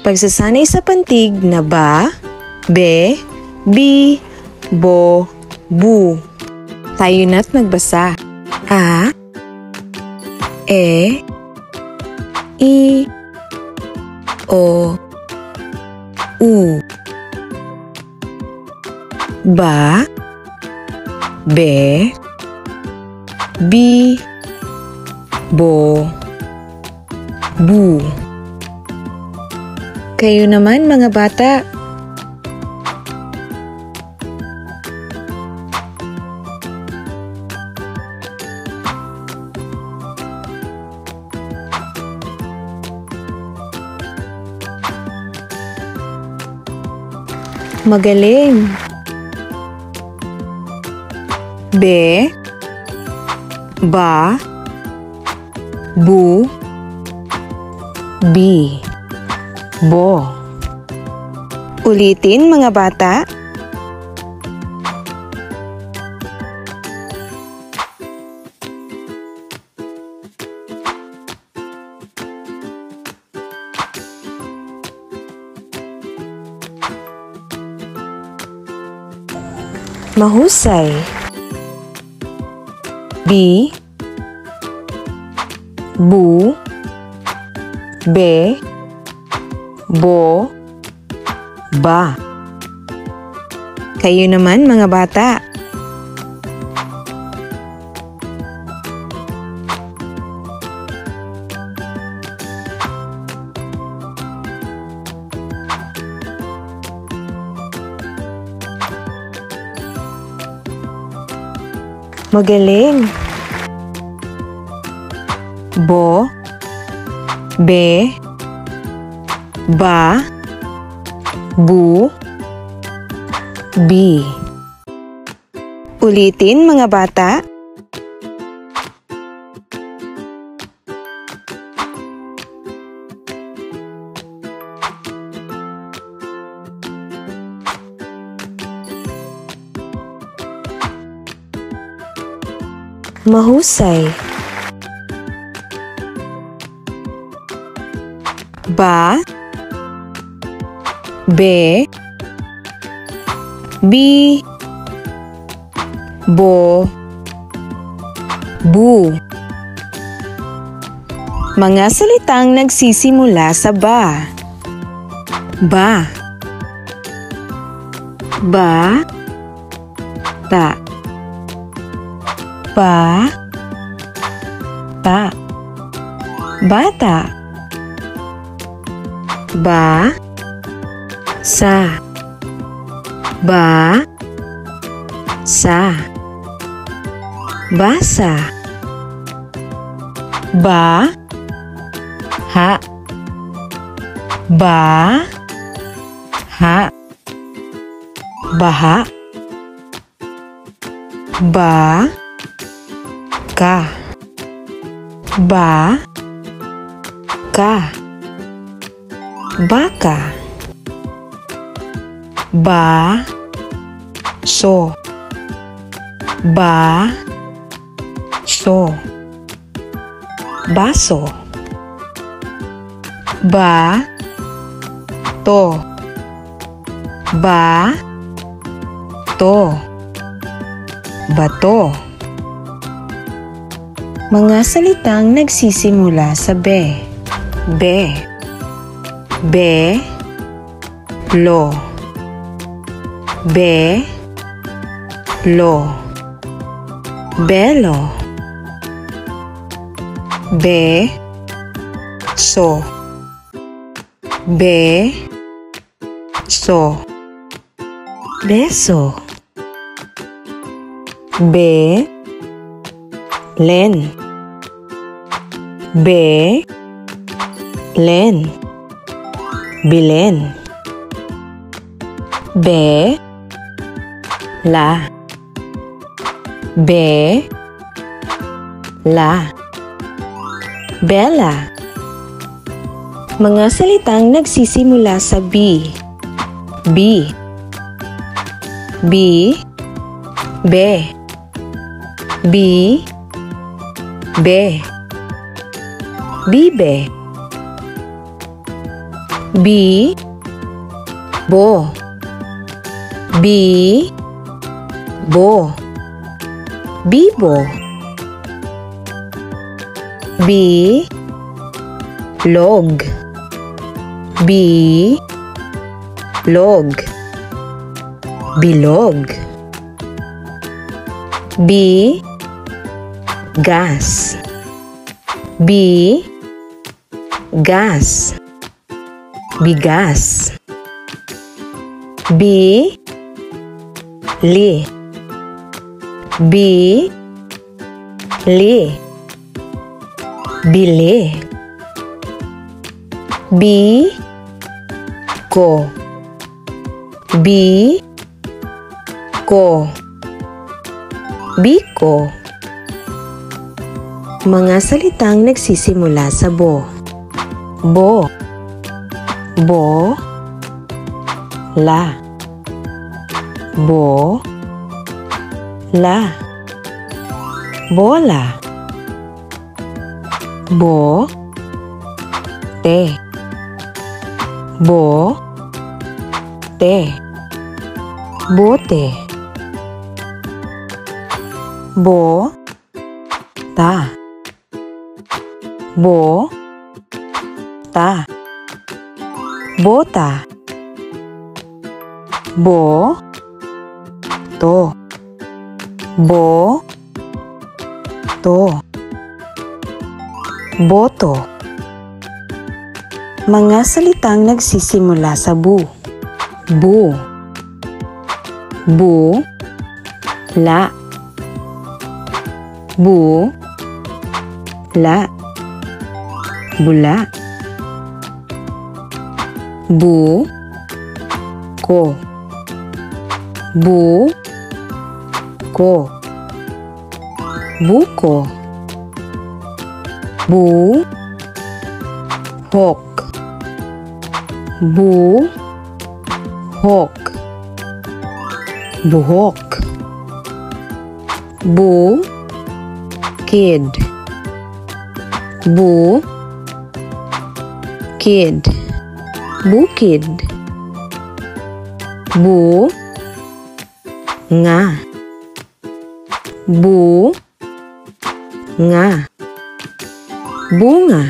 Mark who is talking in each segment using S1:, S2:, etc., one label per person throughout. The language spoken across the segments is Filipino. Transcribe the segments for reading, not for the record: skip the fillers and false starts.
S1: Pagsasanay sa pantig na ba, be, bi, bo, bu. Tayo na't magbasa. A, e, i, o, u. Ba, be, bi, bo, bu. Kayo naman mga bata. Magaling. Be, ba, bu, bi, bo. Ulitin mga bata. Mahusay. Bi, bu, be, bo, ba. Kayo naman mga bata. Magaling. Bo, be, ba, bu, bi. Ulitin mga bata. Mahusay. Ba, be, bi, bo, bu. Mga salitang nagsisimula sa ba. Ba, ba, ta. Ba, ta. Bata. Ba, sa. Ba, sa. Basa. Ba, ha. Ba, ha. Baha. Ba, ka. Ba, ka. Baka. Ba, so. Ba, so. Baso. Ba, to. Ba, to. Bato. Mga salitang nagsisimula sa be. Be, be, lo. Be, lo. Belo. Be, so. Be, so. Beso. Be, len. Be, len. Bilen. Be, la. Be, la. Bella. Mga salitang nagsisimula sa B. B. B, be. B, be. Bibe. B. Bo. B. Bo. Bibo. B. Log. B. Log. Bilog. B. Gas. B. Gas. Bigas. B. Li. B. Li. Bili. B. Ko. B. Ko. Biko. Mga salitang nagsisimula sa bo. Bo. Bo. La. Bo. La. Bola. Bo. Te. Bo. Te. Bote. Bo. Ta. Bo. Ta. Bota. Bo. To. Bo. To. Boto. Mga salitang nagsisimula sa bu. Bu. Bu. La. Bu. La. Bula. Bu. Ko. Bu. Ko. Buko. Bu. Hok. Bu. Hok. Buhok. Bu. Kid. Bu. Kid. Bukid. Bu. Nga. Bu. Nga. Bunga.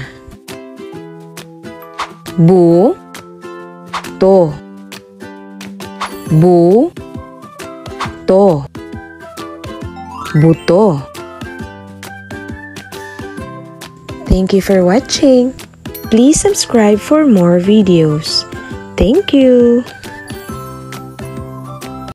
S1: Bu. To. Bu. To. Buto. Thank you for watching. Please subscribe for more videos. Thank you.